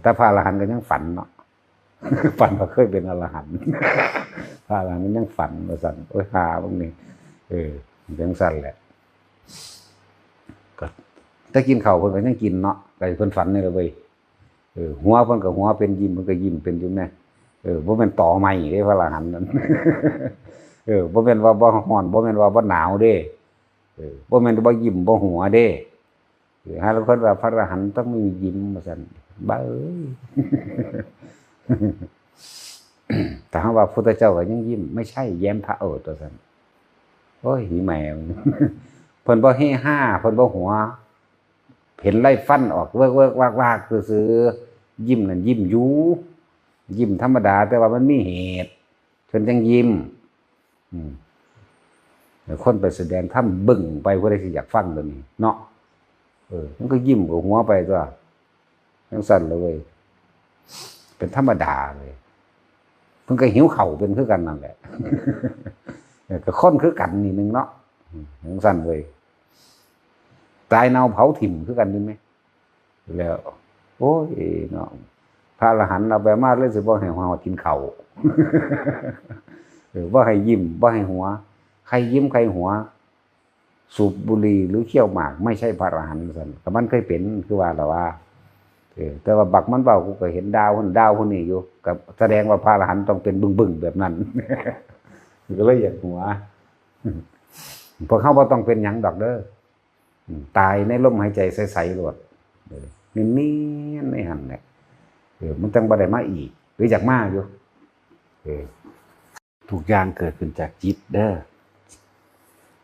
แต่พระอรหันต์ก็ยังฝันเนาะฝันว่าเคยเป็นอรหันต์พระอรหันต์มันยังฝันว่าสั่นโอ้ยหาพวกนี้ยังสั่นแหละก็ถ้ากินข้าวเพิ่นก็ยังกินเนาะก็เพิ่นฝันนี่เลยเว้ยหัวเพิ่นก็หัวเป็นยิ้มเพิ่นก็ยิ้มเป็นอยู่แน่บ่แม่นต่อไม้เด้พระอรหันต์นั้นบ่แม่นว่าบ่ร้อนบ่แม่นว่าบ่หนาวเด้บ่แม่นบ่ยิ้มบ่หัวเด้หาแล้วคนว่าพระอรหันต์ต้องมียิ้มว่าซั่นบ้าเอ้ยแต่ถ้าว่าพุทธเจ้าก็ยังยิ้มไม่ใช่แย้มพระตัวซั่นโอ้ยหีแมวเพิ่นบ่เฮฮาเพิ่นบ่หัวเห็นไล่ฟันออกเวิกๆวากๆคือซื้อยิ้มนั่นยิ้มอยู่ยิ้มธรรมดาแต่ว่ามันมีเหตุเพิ่นจังยิ้มคนไปแสดงธรรมบึ้งไปผู้ใดสิอยากฟังตัวนี้เนาะมันก็ยิ้มกับหัวไปตัวจังสั่นเลยเป็นธรรมดาเลยเพิ่นก็หิวเข่าเป็นคือกันนั่นแหละก็คนคือกันนี่นึงเนาะจังสั่นเลยตายเนาเผาถิ่มคือกันนี่ไหมแล้วโอ้ยเนาะพระอรหันต์เอาไปมาเลยสิบ่ให้หัวกินเข่าบ่ให้ยิ้มบ่ให้หัวใครยิ้มใครหัวสูบบุหรี่หรือเคี้ยวหมากไม่ใช่พระอรหันต์ซั่นก็มันเคยเป็นคือว่าล่ะว่าแต่ว่าบักมันเบากูก็เห็นดาวคนนี้อยู่กับแสดงว่าพระอรหันต์ต้องเป็นบึ้งๆแบบนั้นก็เลยอยากหัวพวกเขาบ่ต้องเป็นหยังดอกเด้อตายในลมหายใจใสๆโลดนิ่มๆในหั่นแหละมันจังบ่ได้มาอีกหรืออยากมาอยู่ทุกอย่างเกิดขึ้นจากจิตเด้อ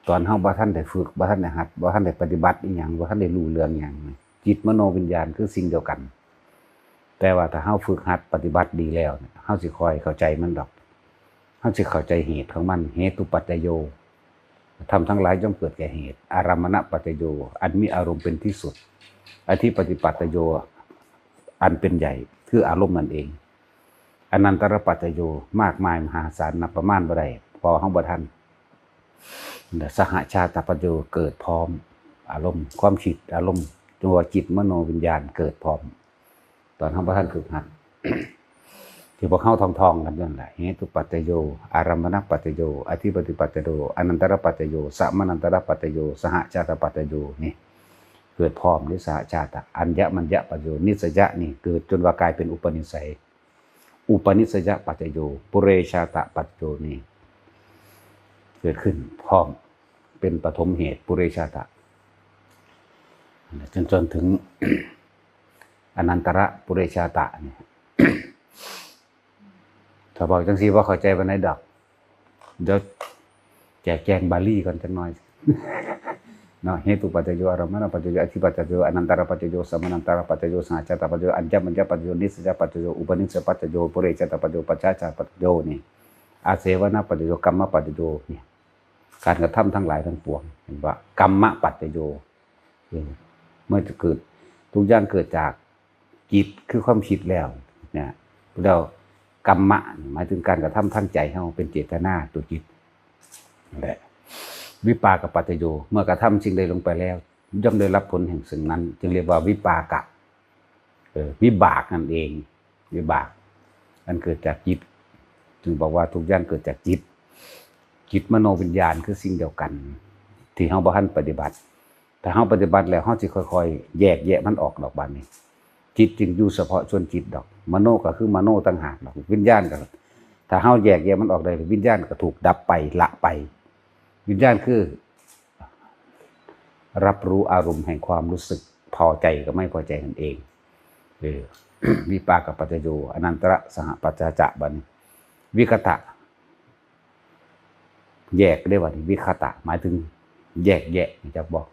ตอนเฮาบ่ทันได้ฝึกบ่ทันได้หัดบ่ทันได้ปฏิบัติอีหยังบ่ทันได้รู้เรื่องหยังจิตมโนวิญญาณคือสิ่งเดียวกันแต่ว่าถ้าเฮาฝึกหัดปฏิบัติดีแล้วเฮาสิคอยเข้าใจมันดอกเฮาสิเข้าใจเหตุของมันเหตุปัจจโยทำทั้งหลายย่อมเกิดแก่เหตุอารามณปัจจโยอันมีอารมณ์เป็นที่สุดอธิปฏิปัจจโยอันเป็นใหญ่คืออารมณ์นั่นเองอนันตรปัจจโยมากมายมหาศาลนับประมาณบ่ได้พอเฮาบ่ทันสหชาตปัจจโยเกิดพร้อมอารมณ์ความคิดอารมณ์ตัวจิตมโนวิญญาณเกิดพร้อมตอนเฮาบ่ทันฝึกหัดที่พวกเฮาท่องๆกันนั่นแหละเหตุปัจจโยอารามณปัจจโยอธิปฏิปัจจโยอนันตรปัจจโยสัมมนันตรปัจจโยสหชาตปัจจโยนี่เกิดพร้อมหรือสหชาตอัญญมัญญปัจจโยนิสยะนี่เกิดจนว่ากลายเป็นอุปนิสัยอุปนิสยปัจจโยปุเรชาตปัจจโยนี่เกิดขึ้นพร้อมเป็นปฐมเหตุปุเรชาตะจนถึงอนันตระปุเรชาตะนี่ถ้าบอกจังซี่ว่าเข้าใจวันไหนดอกเดี๋ยวแจกแจงบาลีก่อนจังหน่อยเนาะเหตุปัจจโยอารมณปัจจโยอธิปัจจโยอนันตระปัจจโยสัมมนันตระปัจจโยสหชาตปัจจโยอัญญมัญญปัจจโยนิสยปัจจโยอุปนิสยปัจจโยปุเรชาตปัจจโยปัจฉาชาปัจจโยนี่อาเสวนปัจจโยกรรมปัจจโยนี่การกระทำทั้งหลายทั้งปวงเห็นว่ากรรมปัจจโยเมื่อจะเกิดทุกอย่างเกิดจากจิตคือความคิดแล้วเนี่ยเรากรรมะหมายถึงการกระทำทั้งใจเราเป็นเจตนาตัวจิตนั่นแหละวิปากปัจจโยเมื่อกระทำสิ่งใดลงไปแล้วย่อมได้รับผลแห่งสิ่งนั้นจึงเรียกว่าวิปากะวิบากนั่นเองวิบากอันเกิดจากจิตจึงบอกว่าทุกอย่างเกิดจากจิตจิตมโนวิญญาณคือสิ่งเดียวกันที่เฮาบ่ทันปฏิบัติแต่เฮาปฏิบัติแล้วเฮาสิค่อยๆแยกแยะมันออกดอกบัดนี้จิตจึงอยู่เฉพาะส่วนจิตดอกมโนก็คือมโนต่างหากดอกวิญญาณก็ถ้าเฮาแยกแยะมันออกได้วิญญาณก็ถูกดับไปละไปวิญญาณคือรับรู้อารมณ์แห่งความรู้สึกพอใจกับไม่พอใจนั่นเองวิปากปัจจโยอนันตระสหปัจจจะบัดนี้วิคตะแยกได้ว่าวิคตะหมายถึงแยกแยะจะบอก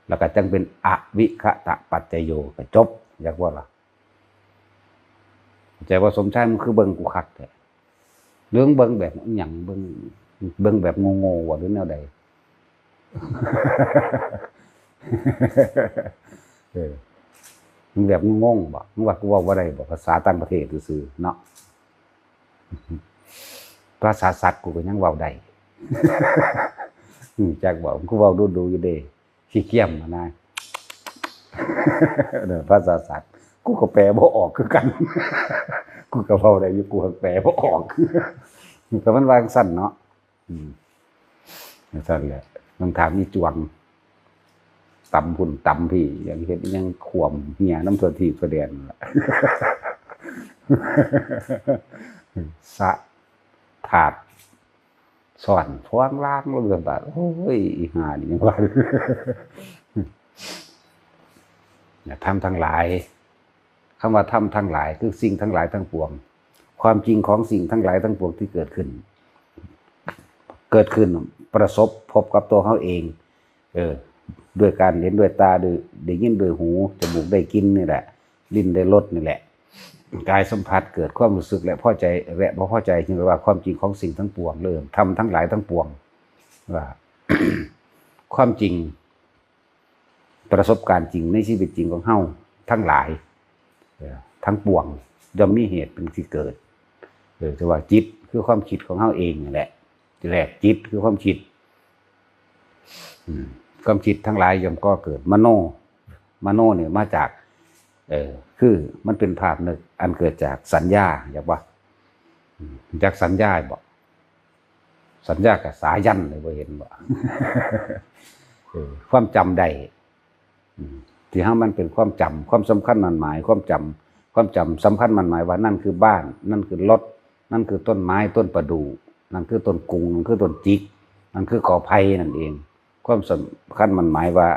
แล้วก็จึงเป็นอวิคตะปัจจโยก็จบอยากว่าล่ะใจว่าสมชายมันคือเบิ่งกูคักแท้เรื่องเบิ่งแบบหยังเบิ่งแบบงงๆว่าหรือแนวใดมึงแบบงงๆบ่มึงว่ากูเว้าบ่ได้บ่ภาษาต่างประเทศซื่อๆเนาะภาษาสัตว์กูก็ยังเว้าได้จักบอกกูเว้าดูอยู่เด้ขี้เกียจมานะภาษาสัตว์ กูก็แปลบ่ออกคือกัน กูก็เว้าได้อยู่กูก็แปลบ่ออกก็มันวางสั้นเนาะสั้นแหละต้องถามอีจวงตำพุ่นตำพี่อย่างเฮ็ดยังขวมเหี่ยน้ำส่วนที่แสดงล่ะ สะถาดสอนพวงล่างเรื่องแบบโอ้ยอีห่านี่ยังว่า เนี่ยทำทั้งหลายคำว่าทำทั้งหลายคือสิ่งทั้งหลายทั้งปวงความจริงของสิ่งทั้งหลายทั้งปวงที่เกิดขึ้นประสบพบกับตัวเขาเองด้วยการเห็นด้วยตาด้วยได้ยินด้วยหูจมูกได้กลิ่นนี่แหละลิ้นได้รสนี่แหละกายสัมผัสเกิดความรู้สึกและพอใจและบ่พอใจจึงเรียกว่าความจริงของสิ่งทั้งปวงเริ่มทำทั้งหลายทั้งปวงว่า ความจริงประสบการณ์จริงในชีวิตจริงของเฮาทั้งหลายทั้งปวงย่อมมีเหตุเป็นที่เกิดแต่ว่าจิตคือความคิดของเฮาเองนี่แหละที่แรกจิตคือความคิดความคิดทั้งหลายย่อมก็เกิดมโนเนี่ยมาจากคือมันเป็นภาพนึกอันเกิดจากสัญญาอยากว่าจากสัญญาบอกสัญญากับสายันเลยบ่เห็นบ่ความจำได้ที่ห้ามันเป็นความจำความสำคัญมันหมายความจำสำคัญมันหมายว่านั่นคือบ้านนั่นคือรถนั่นคือต้นไม้ต้นประดู่นั่นคือต้นกุงนั่นคือต้นจิกนั่นคือกอไผ่นั่นเองความสำคัญมันหมายว่า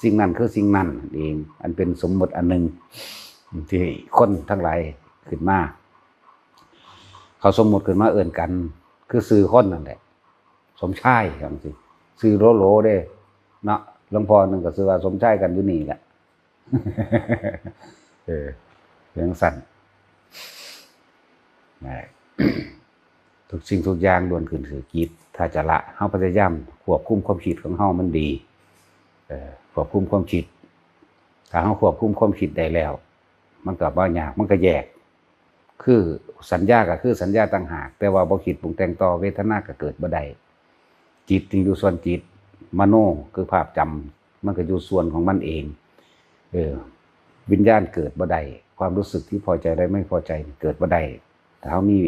สิ่งนั้นคือสิ่งนั้นนั่นเองอันเป็นสมมติอันหนึ่งที่คนทั้งหลายขึ้นมาเขาสมมติขึ้นมาเอื่นกันคือซื้อคนนั่นแหละสมชายอย่างสิซื้อโลเด้เนาะหลวงพ่อหนึ่งก็ซื้อว่าสมชายกันอยู่นี่แหละเรื่องสั้นทุกสิ่งทุกอย่างล้วนขึ้นคือจิตถ้าจะละเฮาพยายามควบคุมความคิดของเฮามันดีควบคุมความคิดถ้าเฮาควบคุมความคิดได้แล้วมันก็บ่ยากมันก็แยกคือสัญญาก็คือสัญญาต่างหากแต่ว่าบ่คิดปรุงแต่งต่อเวทนาก็เกิดบ่ได้จิตจึงอยู่ส่วนจิตมโนคือภาพจำมันก็อยู่ส่วนของมันเองวิญญาณเกิดบ่ได้ความรู้สึกที่พอใจได้ไม่พอใจเกิดบ่ได้ถ้าเฮามี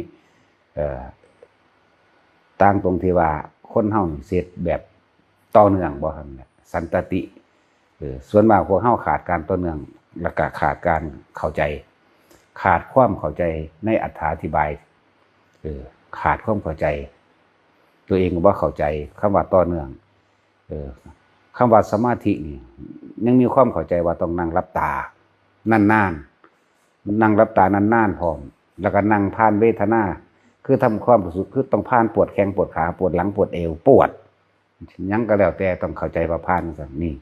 ต่างตรงที่ว่าคนเฮาเสร็จแบบต่อเนื่องบ่ครับเนี่ยสันตติส่วนมากพวกเฮาขาดการต่อเนื่องแล้วก็ขาดการเข้าใจขาดความเข้าใจในอธิบายขาดความเข้าใจตัวเองก็บ่เข้าใจคำว่าต่อเนื่องคำว่าสมาธินี่ยังมีความเข้าใจว่าต้องนั่งรับตานานๆนั่งรับตานานๆพร้อมแล้วก็นั่งผ่านเวทนาคือทำความรู้สึกคือต้องผ่านปวดแข้งปวดขาปวดหลังปวดเอวปวดยังก็แล้วแต่ต้องเข้าใจว่าผ่านสักนี่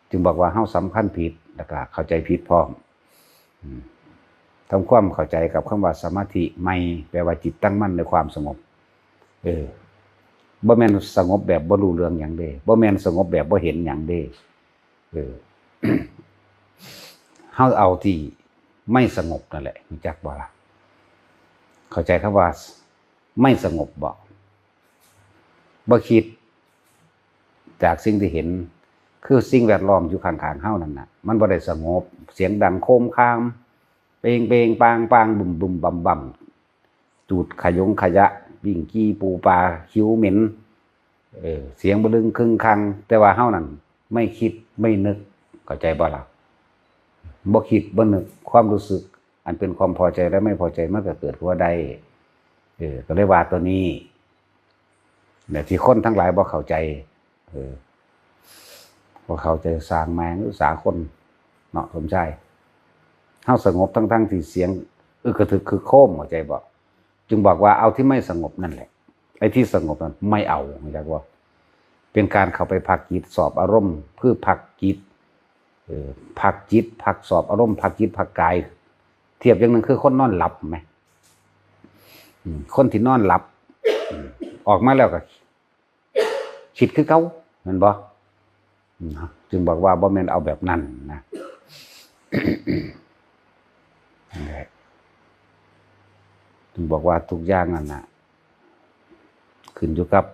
จึงบอกว่าเฮาสำคัญผิดแล้วก็เข้าใจผิดพร้อมทำความเข้าใจกับคำว่าสมาธิไม่แปลว่าจิตตั้งมั่นในความสงบบ่แม่นสงบแบบบ่รู้เรื่องหยังเด้บ่แม่นสงบแบบบ่เห็นหยังเด้เฮาเอาที่ไม่สงบนั่นแหละรู้จักบ่ล่ะเข้าใจคำว่าไม่สงบบ่คิดจากสิ่งที่เห็นคือสิ่งแวดล้อมอยู่ข้างๆเฮานั่นน่ะมันบ่ได้สงบเสียงดังโคมคามเปงปางบุ่มบั่มจูดขยะวิ่งกี้ปูปลาคิ้วเหม็นเสียงบ่ลึงครึ่งคังแต่ว่าเฮานั่นไม่คิดไม่นึกเข้าใจบ่ล่ะบ่คิดบ่นึกความรู้สึกอันเป็นความพอใจและไม่พอใจมันก็เกิดขึ้นว่าได้ก็เลยว่าตัวนี้เนี่ยที่คนทั้งหลายบ่เข้าใจบ่เข้าใจสร้างแมงหรือสาคนเนาะสมชายเฮาสงบทั้งที่เสียงกระทึกคือโคมเข้าใจบ่จึงบอกว่าเอาที่ไม่สงบนั่นแหละไอ้ที่สงบนั้นไม่เอาเข้าใจบ่เป็นการเข้าไปพักจิตสอบอารมณ์เพื่อพักจิตพักจิตพักสอบอารมณ์พักจิตพักกายเทียบอย่างนึงคือคนนอนหลับไหมคนที่นอนหลับออกมาแล้วก็คิดคือเก่าแม่นบ่จึงบอกว่าบ่แม่นเอาแบบนั้นนะจึงบอกว่าทุกอย่างนั่นน่ะขึ้นอยู่กับ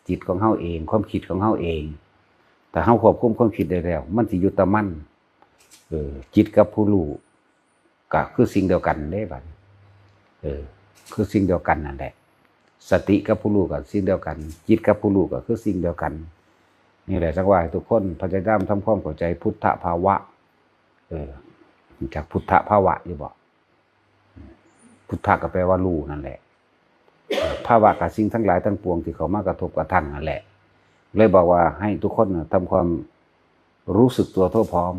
จิตของเฮาเองความคิดของเฮาเองแต่เฮาควบคุมความคิดได้แล้วมันสิอยู่แต่มันจิตกับผู้รู้ ก็คือสิ่งเดียวกันได้บัดคือสิ่งเดียวกันนั่นแหละสติกับผู้รู้ก็สิ่งเดียวกันจิตกับผู้รู้ก็คือสิ่งเดียวกันนี่แหละสักว่าทุกคนพยายามทำความเข้าใจพุทธภาวะจากพุทธภาวะอยู่บ่พุทธะก็แปลว่ารู้นั่นแหละภาวะกับสิ่งทั้งหลายทั้งปวงที่เขามากระทบกระทั่งนั่นแหละเลยบอกว่าให้ทุกคนทำความรู้สึกตัวทั่วพร้อม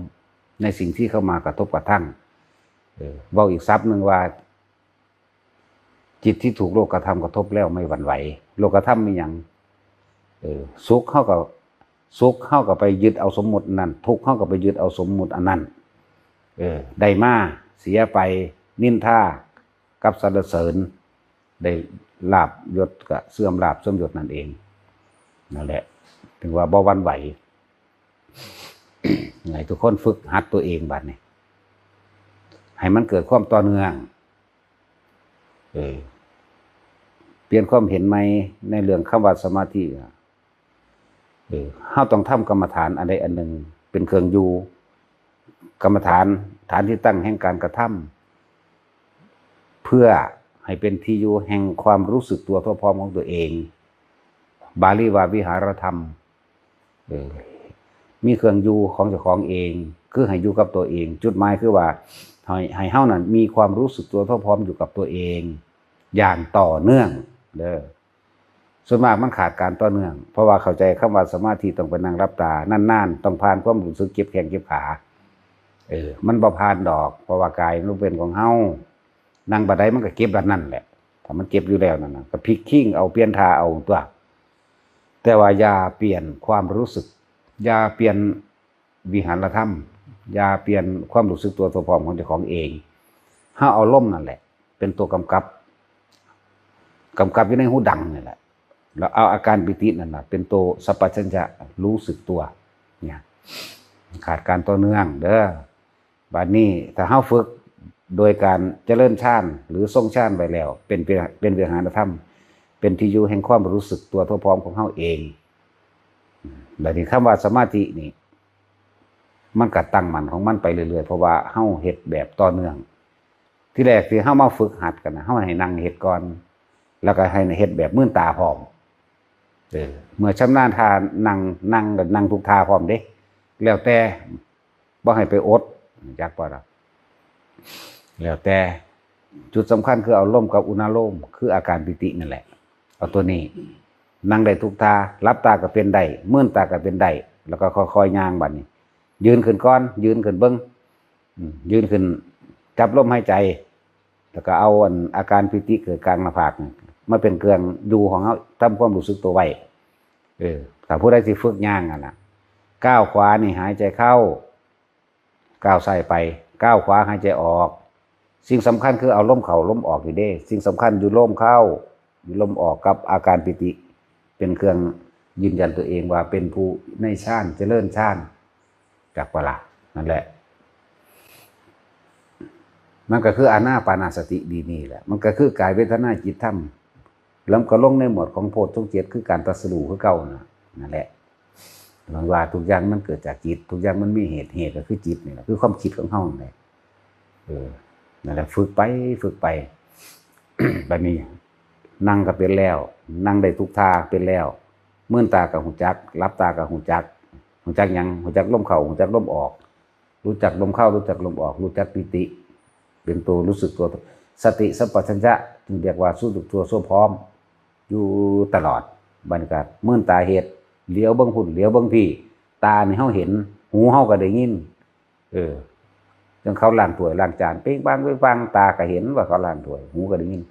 ในสิ่งที่เข้ามากระทบกระทั่งบอกอีกซับหนึ่งว่าจิตที่ถูกโลกธรรมกระทบแล้วไม่หวั่นไหวโลกธรรมมีอย่างสุขเข้ากับไปยึดเอาสมมุตินั่นทุกข์เข้ากับไปยึดเอาสมมุติอันนั้นได้มาเสียไปนินทากับสรรเสริญได้ลาภยศกับเสื่อมลาภเสื่อมยศนั่นเองนั่นแหละถึงว่าบ่หวั่นไหวไงทุกคนฝึกหัดตัวเองบัดนี้ให้มันเกิดความต่อเนื่องเปลี่ยนความเห็นไหมในเรื่องคำว่าสมาธิเฮาต้องทำกรรมฐานอันใดอันหนึ่งเป็นเครื่องอยู่กรรมฐานฐานที่ตั้งแห่งการกระทำเพื่อให้เป็นที่อยู่แห่งความรู้สึกตัวทั่วพร้อมของตัวเองบาลีว่าวิหารธรรมมีเครื่องอยู่ของเจ้าของเองคือให้อยู่กับตัวเองจุดหมายคือว่าให้เฮานั้นมีความรู้สึกตัวทั่วพร้อมอยู่กับตัวเองอย่างต่อเนื่องส่วนมากมันขาดการต่อเนื่องเพราะว่าเข้าใจคำว่าสมาธิต้องไปนั่งรับตานานๆต้องผ่านความรู้สึกเจ็บแขนเจ็บขามันบ่ผ่านดอกเพราะว่ากายมันเป็นของเฮานั่งบัดใดมันก็เก็บแบบนั้นแหละถ้ามันเก็บอยู่แล้วนั่นน่ะก็พลิกขิ้งเอาเปลี่ยนท่าเอาตัวแต่ว่าอย่าเปลี่ยนความรู้สึกอย่าเปลี่ยนวิหารธรรมอย่าเปลี่ยนความรู้สึกตัวพร้อมของเจ้าของเองเฮาเอาลมนั่นแหละเป็นตัวกำกับอยู่ในหูดังนี่แหละแล้วเอาอาการปิตินั่นน่ะเป็นตัวสัพพัญญะรู้สึกตัวเนี่ยขาดการต่อเนื่องเด้อบัดนี้ถ้าเฮาฝึกโดยการเจริญฌานหรือทรงฌานไปแล้วเป็นวิหารธรรมเป็นที่อยู่แห่งความรู้สึกตัวทั่วพร้อมของเฮาเองบัดนี้คำว่าสมาธินี่มันก็ตั้งมั่นของมันไปเรื่อยๆเพราะว่าเฮาเฮ็ดแบบต่อเนื่องที่แรกที่เฮามาฝึกหัดกันนะเฮาให้นั่งเฮ็ดก่อนแล้วก็ให้เฮ็ดแบบมื่นตาพร้อมเมื่อชำนาญท่านั่งทุกท่าพร้อมเด้แล้วแต่บ่ให้ไปอดจักบ่ล่ะแล้วแต่จุดสำคัญคือเอาลมกับอุณาโลมคืออาการปิตินั่นแหละเอาตัวนี้นั่งได้ทุกท่ารับตาก็เป็นได้มื่นตาก็เป็นได้แล้วก็ค่อยๆย่างบัดนี้ยืนขึ้นก่อนยืนขึ้นเบิ่งยืนขึ้นจับลมหายใจแล้วก็เอาอาการปิติเกิดกลางหน้าผากมาเป็นเครื่องอยู่ของเฮาทำความรู้สึกตัวไว้ถ้าผู้ใดสิฝึกย่างน่ะก้าวขวานี่หายใจเข้าก้าวซ้ายไปก้าวขวาหายใจออกสิ่งสำคัญคือเอาลมเข้าลมออกอยู่เด้สิ่งสำคัญอยู่ลมเข้าอยู่ลมออกกับอาการปิติเป็นเครื่องยืนยันตัวเองว่าเป็นผู้ในฌานเจริญฌานจากเวลานั่นแหละมันก็คืออานาปานสติดีนี่แหละมันก็คือกายเวทนาจิตธรรมแล้วก็ลงในหมวดของโพชฌงค์7คือการตรัสรู้คือเก่านั่นแหละหลังว่าทุกอย่างมันเกิดจากจิตทุกอย่างมันมีเหตุก็คือจิตนี่แหละคือความคิดของเฮานี่นั่นแหละฝึกไปแบบนี้นั่งก็เป็นแล้วนั่งได้ทุกท่าเป็นแล้วมื่นตากับหูจักรับตากับหูจักหยังหูจักลมเข้าหูจักลมออกรู้จักลมเข้ารู้จักลมออกรู้จักปิติเป็นตัวรู้สึกตัวสติสัมปชัญญะจึงเรียกว่าสู้สึกตัวสู้พร้อมอยู่ตลอดบรรยากาศมื่นตาเฮ็ดเลี้ยวเบิ่งพุ่นเลี้ยวเบิ่งพี่ตานี่เฮาเห็นหูเฮาก็ได้ยินจังเขาล้างถ้วยล้างจานเป้งบางตาก็เห็นว่าเขาล้างถ้วยหูก็ได้ยิน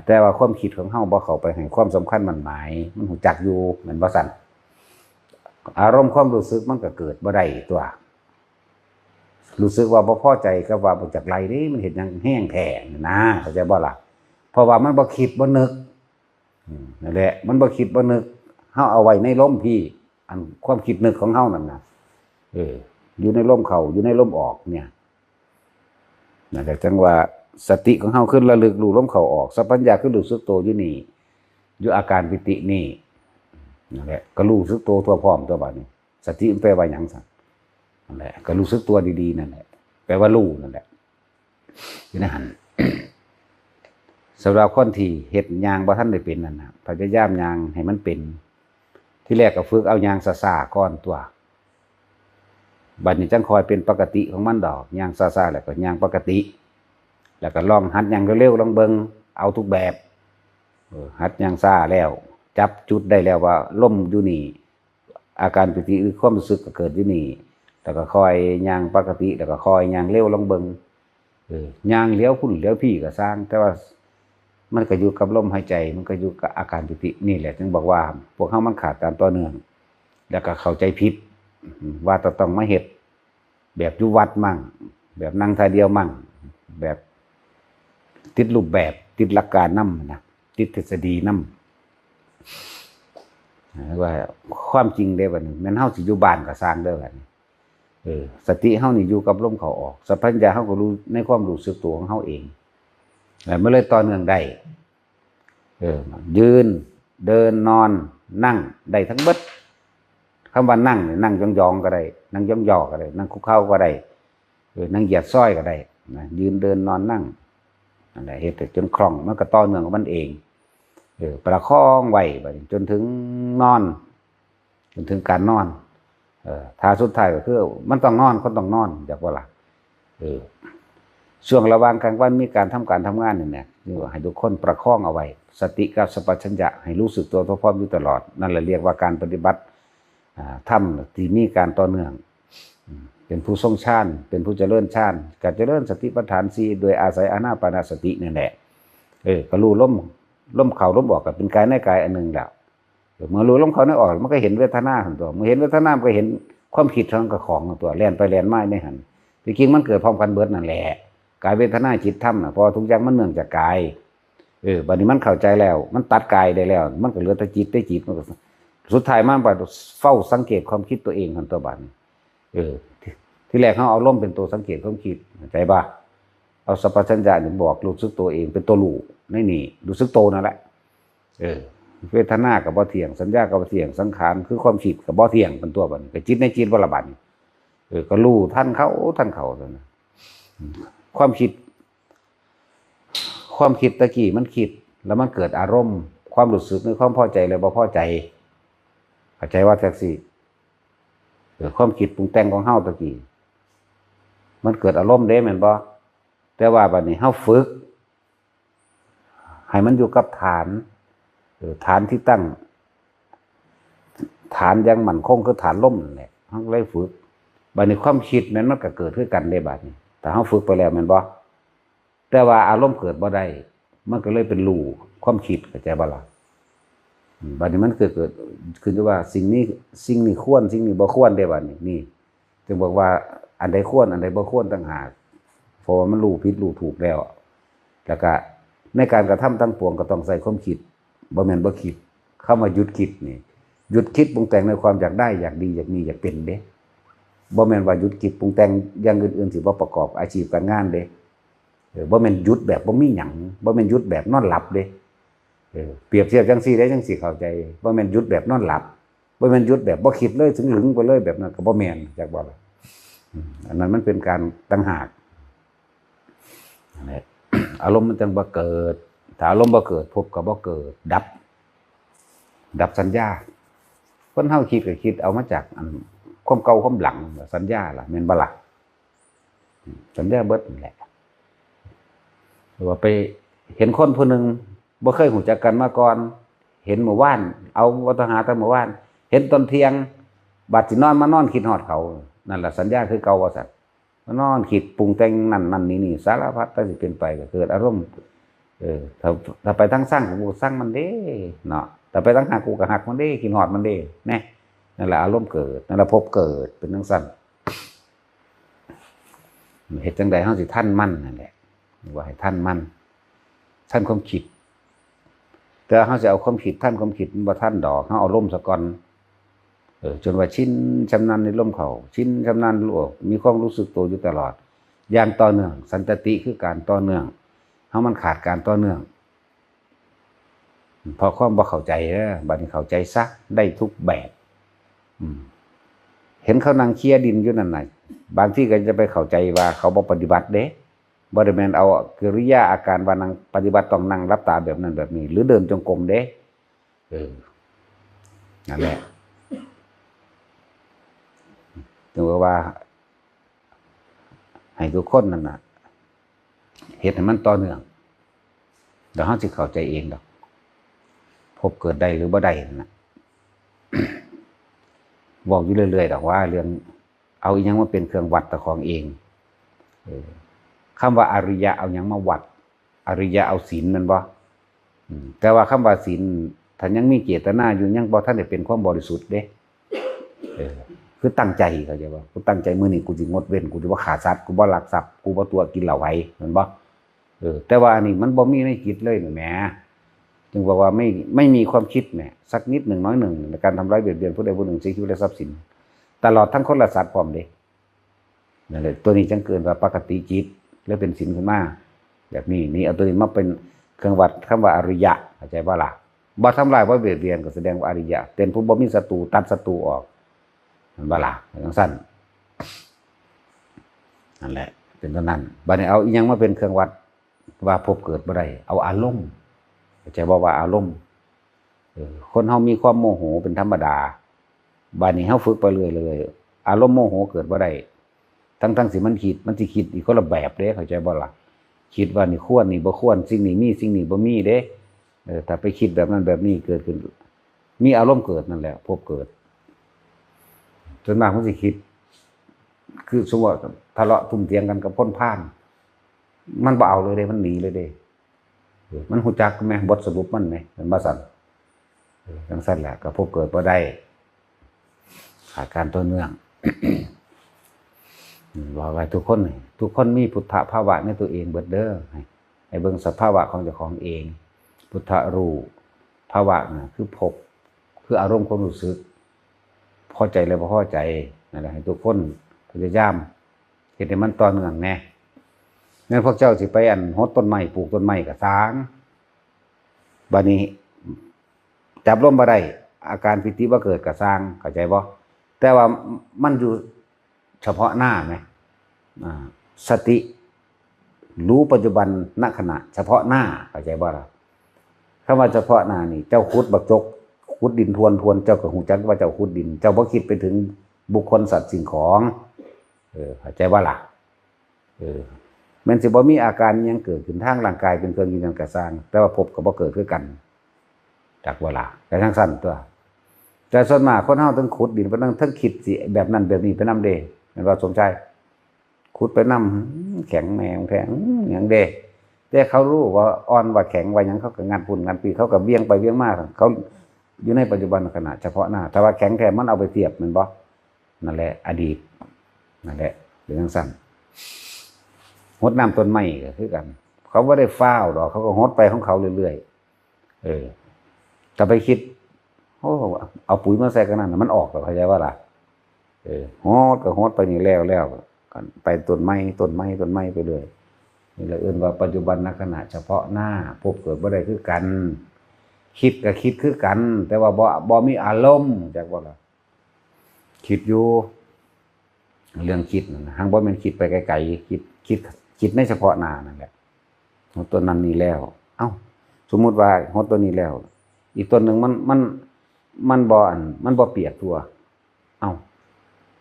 แต่ว่าความคิดของเฮาบ่เข้าไปให้ความสำคัญมันหมายมันหูจักอยู่เหมือนบ่สั่นอารมณ์ความรู้สึกมันก็เกิดบ่ได้ตัวรู้สึกว่าบ่พอใจกับว่าบ่จักไรนี่มันเห็นหยังแห้งแท้นะเข้าใจบ่ล่ะเพราะว่ามันบ่คิดบ่นึกนั่นแหละมันบ่คิดบ่นึกเฮาเอาไว้ในลมพี่อันความคิดนึกของเฮานั่นน่ะอยู่ในลมเข้าอยู่ในลมออกเนี่ยนั่นแหละจังว่าสติของเฮาขึ้นระลึกรู้ลมเข้าออกสัพพัญญะคือรู้สึกตัวอยู่นี่อยู่อาการปิตินี่นั่นแหละก็รู้สึกตัวทั่วพร้อมตัวบัดนี้สติมันแปลว่าหยังซั่นนั่นแหละก็รู้สึกตัวดีๆนั่นแหละแปลว่ารู้นั่นแหละ อยู่ในหัน สำหรับคนที่เฮ็ดยางบ่ทันได้เป็นนั่นน่ะพยายามยางให้มันเป็นที่แรกก็ฝึกเอายางซ่าๆก่อนตัวบัดนี้จังคอยเป็นปกติของมันดอกยางซ่าๆแล้วก็ยางปกติแล้วก็ลองหัดยางเร็วๆลองเบิ่งเอาทุกแบบหัดยางซ่าแล้วจับจุดได้แล้วว่าล่มอยู่นี่อาการปิติหรือความรู้สึกก็เกิดอยู่นี่แล้วก็คอยยางปกติแล้วก็คอยยางเร็วลองเบิ่งยางเลี้ยวพุ่นเลี้ยวพี่ก็สร้างแต่ว่ามันก็อยู่กับลมหายใจมันก็อยู่กับอาการปิตินี่แหละจึงบอกว่าพวกเฮามันขาดการต่อเนื่องแล้วก็เข้าใจผิดว่าต้องมาเฮ็ดแบบอยู่วัดมั่งแบบนั่งท่าเดียวมั่งแบบติดรูปแบบติดหลักการนำนะติดทฤษฎีนำว่าความจริงเด้บัดนี้แม่นเฮาสิอยู่บ้านก็สร้างเด้อบัดนี้สติเฮานี่อยู่กับลมเข้าออกสัพพัญญาเฮาก็รู้ในความรู้สึกตัวของเฮาเองแล้วมันเลยต่อเนื่องได้ยืนเดินนอนนั่งได้ทั้งเบิดคำว่านั่งเนี่ยนั่งยองๆก็ได้นั่งย่อๆก็ได้นั่งคุกเข่าก็ได้นั่งเหยียดซ้อยก็ได้นะยืนเดินนอนนั่งนั่นแหละเฮ็ดจนคล่องมันก็ต่อเนื่องของมันเองประคองไว้จนถึงนอนจนถึงการนอนท่าสุดท้ายก็คือมันต้องนอนคนต้องนอนจากว่าล่ะช่วงระหว่างกลางวันมีการทำงานเนี่ยให้ทุกคนประคองเอาไว้สติกับสัมปชัญญะให้รู้สึกตัวพร้อมอยู่ตลอดนั่นแหละเรียกว่าการปฏิบัติทำที่มีการต่อเนื่องเป็นผู้ทรงฌานเป็นผู้เจริญฌานการเจริญสติปัฏฐาน4โดยอาศัยอานาปานสตินี่แหละก็รู้ลมเข้าลมออกก็เป็นกายในกายอันหนึ่งแล้วเมื่อรู้ลมเข้าในออกมันก็เห็นเวทนาของตัวเมื่อเห็นเวทนามันก็เห็นความคิดของตัวแล่นไปแล่นมาในหันจริงๆมันเกิดพร้อมกันเบิดนั่นแหละกายเวทนาจิตธรรมน่ะพอทุกอย่างมันเนื่องจากกายบัดนี้มันเข้าใจแล้วมันตัดกายได้แล้วมันก็เหลือแต่จิตได้จิตมันก็สุดท้ายมันไปเฝ้าสังเกตความคิดตัวเองของตัวบัดที่แรกเขาเอาลมเป็นตัวสังเกตความคิดใจบ้าเอาสัพพัญญะนี่บอกรู้สึกตัวเองเป็นตัวรู้นี่รู้สึกโตนั่นแหละเวทนากับบ่เที่ยงสัญญากับบ่เที่ยงสังขารคือความคิดกับบ่เที่ยงเป็นตัวบัดนี้จิตในจิตบ่ละบัดก็รู้ท่านเขาตัวนั้นความคิดตะกี้มันคิดแล้วมันเกิดอารมณ์ความรู้สึกหรือความพอใจหรือบ่พอใจเข้าใจว่าแท็กซี่ความคิดปรุงแต่งของเฮาตะกี้มันเกิดอารมณ์เด้แม่นบ่แต่ว่าบัดนี้เฮาฝึกให้มันอยู่กับฐานที่ตั้งฐานยังมั่นคงคือฐานลมนั่นแหละเฮาเลยฝึกบัดนี้ความคิดนั้นมันก็เกิดขึ้นกันได้บัดนี้แต่เฮาฝึกไปแล้วแม่นบ่แต่ว่าอารมณ์เกิดบ่ได้มันก็เลยเป็นรูความคิดเข้าใจบ่ล่ะบัดนี้มันเกิดขึ้นว่าสิ่งนี้ควรสิ่งนี้บ่ควรได้บัดนี้นี่จึงบอกว่าอันใดควรอันใดบ่ควรต่างหากเพราะว่ามันรู้ผิดรู้ถูกแล้วแล้วก็ในการกระทำทั้งปวงก็ต้องใส่ความคิดบ่แม่นบ่คิดเข้ามาหยุดคิดนี่หยุดคิดปรุงแต่งในความอยากได้อยากดีอยากมีอยากเป็นเด้บ่แม่นว่าหยุดคิดปรุงแต่งอย่างอื่นๆที่บ่ประกอบอาชีพการงานเด้บ่แม่นหยุดแบบบ่มีหยังบ่แม่นหยุดแบบนอนหลับเด้เปรียบเทียบจังซี่ได้จังซี่เข้าใจบ่แม่นหยุดแบบนอนหลับบ่แม่นหยุดแบบบ่คิดเลยถึงหลึงไปเลยแบบนั้นก็บ่แม่นจักบ่ล่ะอันนั้นมันเป็นการต่างหากอารมณ์มันจึงบ่เกิดถ้าอารมณ์บ่เกิดภพก็บ่เกิดดับสัญญาคนเฮาคิดก็คิดเอามาจากอันความเก่าความหลังสัญญาล่ะแม่นบ่ล่ะสัญญาเบิดนั่นแหละว่าไปเห็นคนผู้หนึ่งบ่เคยรู้จักกันมาก่อนเห็นเมื่อวานเอาวัฒหาแต่เมื่อวานเห็นตอนเที่ยงบัดสินอนมานอนคิดฮอดเขานั่นแหละสัญญาคือเก่าว่าซั่นมานอนคิดปรุงแต่งนั่นนี่สารพัดแต่สิเป็นไปก็เกิดอารมณ์ถ้าไปทั้งสร้างกูสร้างมันเด้เนาะแต่ไปทั้งหักกูก็หักมันเด้คิดฮอดมันเด้แน่นั่นแหละอารมณ์เกิดนั่นแหละภพเกิดเป็นจังซั่นเฮ็ดจังได๋เฮาสิทันมันนั่นแหละว่าให้ท่านมันท่านความคิดแต่เขาจะเอาความคิดท่านความคิดบ่ท่านดอกเขาเอาล่มซะก่อนจนว่าชินชำนาญในล่มเขาชินชำนาญรู้มีความรู้สึกตัวอยู่ตลอดอย่างต่อเนื่องสันตติคือการต่อเนื่องเขามันขาดการต่อเนื่องพอความบ่เข้าใจบัดนี้เข้าใจซะได้ทุกแบบเห็นเขานั่งเคลียร์ดินอยู่นั่นน่ะบางที่ก็จะไปเข้าใจว่าเขาบ่ปฏิบัติเด้ บ่ได้แม่นเอากิริยาอาการว่านั่งปฏิบัติต้องนั่งรับตาแบบนั้นแบบนี้หรือเดินจงกรมเด้นั่นแหละถึงว่าให้ทุกคนนั่นน่ะเฮ็ดให้มันต่อเนื่องเดี๋ยวเฮาสิเข้าใจเองดอกพบเกิดได้หรือบ่ได้นั่นน่ะ บอกอยู่เรื่อยๆดอกว่าเรื่องเอาอีหยังมาเป็นเครื่องวัดตะของเองคำว่าอริยะเอาหยังมาวัดอริยะเอาศีลมันบ่แต่ว่าคำว่าศีลถ้ายังมีเจตนาอยู่ยังบ่ทันได้เป็นความบริสุทธิ์เด้คือตั้งใจเข้าใจบ่กูตั้งใจมื้อนี้กูสิงดเว้นกูสิบ่ฆ่าสัตว์กูบ่ลักทรัพย์กูบ่ตัวกินเหล้าไว้แม่นบ่แต่ว่าอันนี้มันบ่มีในจิตเลยนี่แหมจึงบอกว่าไม่มีความคิดแหมสักนิดหนึ่งน้อยหนึ่งในการทำร้ายเบียดเบียนผู้ใดผู้หนึ่งเสียชีวิตและทรัพย์สินตลอดทั้งคนและสัตว์พร้อมเด้นั่นแหละตัวนี้จังเกินว่าปกติจิตแล้วเป็นศีลขึ้นมาแบบนี้นี่เอาตัวนี้มาเป็นเครื่องวัดคำว่าอริยะเข้าใจบ่ล่ะบ่ทำลายบ่เบียดเบียนก็แสดงว่าอริยะเป็นผู้บ่มีศัตรูตัดศัตรูออกมันบ่ล่ะจังซั่นนั่นแหละเป็นเท่านั้นบัดนี้เอาอีหยังมาเป็นเครื่องวัดว่าพบเกิดบ่ได้เอาอารมณ์เข้าใจบ่ว่าอารมณ์คนเฮามีความโมโหเป็นธรรมดาบัดนี้เฮาฝึกไปเรื่อยเลยอารมณ์โมโหเกิดบ่ได้ทั้งสิมันสิคิดอีกคนละแบบเด้เข้าใจบ่ล่ะคิดว่านี่ควรนี่บ่ควรสิ่งนี้มีสิ่งนี้บ่มีเด้ถ้าไปคิดแบบนั้นแบบนี้เกิดขึ้นมีอารมณ์เกิดนั่นแหละพบเกิดจนมากมันสิคิดคือสมมุติทะเลาะทุ่มเถียงกันกับพ้นพ่านมันบ่เอาเลยเด้มันหนีเลยเด้มันฮู้จักแม่บทสรุปมันแม่มันบ่สั่นจังซั่นแหละก็พบเกิดบ่ได้ขาดการต่อเนื่องว่าไว้ทุกคนมีพุทธภาวะในตัวเองเบิดเด้อให้เบิ่งสภาวะของเจ้าของเองพุทธรู้ภาวะน่ะคือพบคืออารมณ์ความรู้สึกพอใจและบ่พอใจนั่นแหละให้ทุกคนพยายามเฮ็ดให้มันต่อเนื่องแน่งั้นพวกเจ้าสิไปหดต้นไม้ปลูกต้นไม้ก็สร้างบัดนี้จับลมบ่ได้อาการปิติบ่เกิดก็สร้างเข้าใจบ่แต่ว่ามันอยู่เฉพาะหน้าไหมสติรู้ปัจจุบันณขณะเฉพาะหน้าเข้าใจบ่ล่ะคำว่าเฉพาะหน้านี่เจ้าขุดบักจกขุดดินทวนเจ้าก็ฮู้จักว่าเจ้าขุดดินเจ้าบ่คิดไปถึงบุคคลสัตว์สิ่งของเข้าใจบ่ล่ะมันสิบ่มีอาการหยังเกิดขึ้นทางร่างกายเป็นเครื่องยืนยันกระสร้างแต่ว่าพบก็บ่เกิดคือกันจักบ่ล่ะแต่ทั้งสั้นตัวแต่ส่วนมากคนเฮาต้องขุดดินไปนั่งทั้งคิดสิแบบนั้นแบบนี้ไปนำเด้แม่นว่าสมใจขุดไปนำแข็งแหงแข็งหยังเด้แต่เขารู้ว่าอ่อนว่าแข็งว่าหยังเขาก็งานปุ่นงานปีเขาก็เวียงไปเวียงมาเขาอยู่ในปัจจุบันขณะเฉพาะหน้าแต่ว่าแข็งแท้มันเอาไปเทียบแม่นบ่นั่นแหละอดีตนั่นแหละเป็นจังซั่นหดน้ำต้นไม้ก็คือกันเขาบ่ได้ฟ้าวดอกเขาก็หดไปของเขาเรื่อยๆแต่ไปคิดโอ้เอาปุ๋ยมาใส่กันนั่นมันออกแล้วเข้าใจว่าล่ะฮอดก็ฮอดไปนี่แล้วกันไปต้นไม้ไปเรื่อยนี่แหละเอิ้นว่าปัจจุบันขณะเฉพาะหน้าพบเกิดบ่ได้คือกันคิดก็คิดคือกันแต่ว่าบ่มีอารมณ์จักว่าล่ะคิดอยู่เรื่องคิดนั่นหังบ่แม่นคิดไปไกลๆคิดในเฉพาะหน้านั่นแหละฮอดต้นนั้นนี่แล้วเอ้าสมมุติว่าฮอดต้นนี้แล้วอีกต้นนึงมันบ่เปียกทั่วเอ้า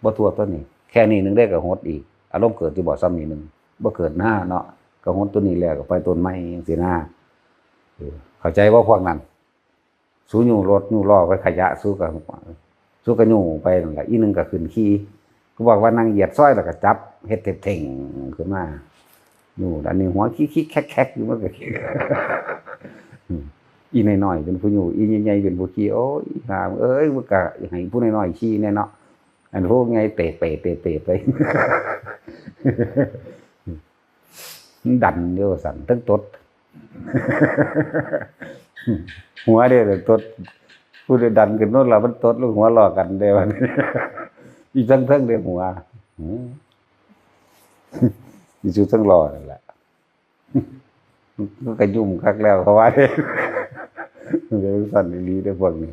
บ่ทั่วต้นนี้แค่นี้นึงได้ก็หดอีกอารมณ์เกิดที่บ่ซ้ำนี้นึงบ่เกิดหน้าเนาะก็หดต้นนี้แล้วก็ไปต้นไม้จังซี่นะเข้าใจว่าพวกนั้นสู้อยู่รถอยู่ล้อไปขยะสู้กับอยู่ไปนั่นแหละอีนึงก็ขึ้นขี่ก็บอกว่านั่งเหยียดซ้อยแล้วก็จับเฮ็ดเท่งขึ้นมาอยู่อันนี้หัวขี้แคกๆอยู่มันก็อีน้อยๆเป็นผู้อยู่อีใหญ่ๆเป็นผู้ขี่โอ้ยหาเอ้ยมันก็ให้ผู้น้อยๆขี่แน่เนาะอันพวกไงเตะไปดันเดียวสั่นทั้งตดหัวเดียวตดผู้ใดดันขึ้นโน่นล่ะมันตดลูกหัวหลอกกันเดียวอีทั้งเดียวหัวอีจุดทั้งหล่อนั่นแหละมันก็ยุ่มคักแล้วเขาว่าเด้เดี๋ยวสั่นดีๆเด้อพวกนี้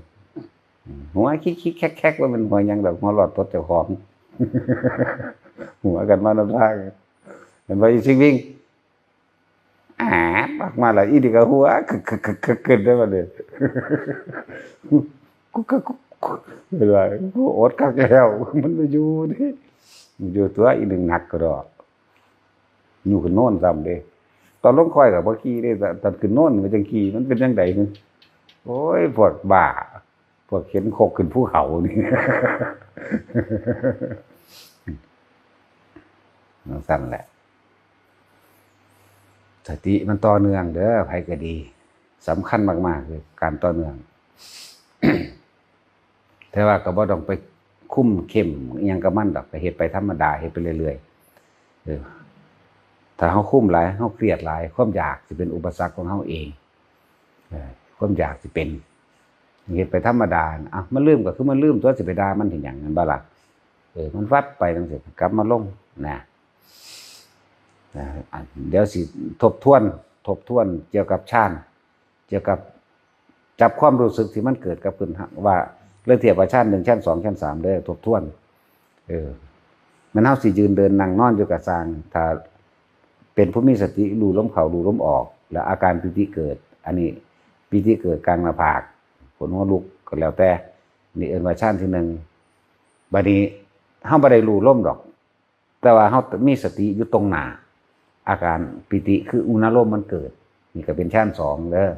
หัวคิกแคกว่ามันหัวยังดอกหัวหลอดตดเจ้าของหัวกันมานำทางเห็นว่าอีชิวิ่ง มากมาแล้วอีนี่ก็หัวขึ้นได้มาเลยกูก็เวลากูอดคักแล้วมันอยู่ดิอยู่ตัวอีหนึ่งหนักก็ดอกอยู่ขึ้นโน่นซ้ำเด้ตอนลงค่อยกับบ่ขี่เด้ตอนขึ้นโน่นมันจังขี่มันเป็นจังได๋โอ้ยปวดบ่าพวกเข็นโคกขึ้นภูเขานี่สั่นแหละสติมันต่อเนื่องเด้อไผก็ดีสำคัญมากๆคือการต่อเนื่อง แต่ว่าก็บ่ต้องไปคุ้มเข้มอิหยังกับมันดอกก็เฮ็ดไปธรรมดาเฮ็ดไปเรื่อยๆถ้าเฮาคุ้มหลายเฮาเครียดหลายความอยากสิเป็นอุปสรรคของเฮาเองความอยากสิเป็นเฮ็ดไปธรรมดามันลืมก็คือมันลืมตัวสิไปด่ามันเห็นหยังนั่นบ่ล่ะมันวัดไปจังซี่กลับมาลงนะเดี๋ยวสิทบทวนเกี่ยวกับฌานเกี่ยวกับจับความรู้สึกที่มันเกิดกับขึ้นว่าเรื่องเทียบว่าฌาน1ฌาน2ฌาน3เด้อทบทวนมันเฮาสิยืนเดินนั่งนอนอยู่กับสร้างถ้าเป็นผู้มีสติรู้ลมเข้ารู้ลมออกแล้วอาการปิติเกิดอันนี้ปิติเกิดกลางหน้าผากขนหัวลุกก็แล้วแต่นี่เอิ้นว่าฌานที่1บัดนี้เฮาบ่ได้รู้ลมดอกแต่ว่าเฮามีสติอยู่ตรงหน้าอาการปิติคืออุณาโลมมันเกิดนี่ก็เป็นฌาน2เด้อ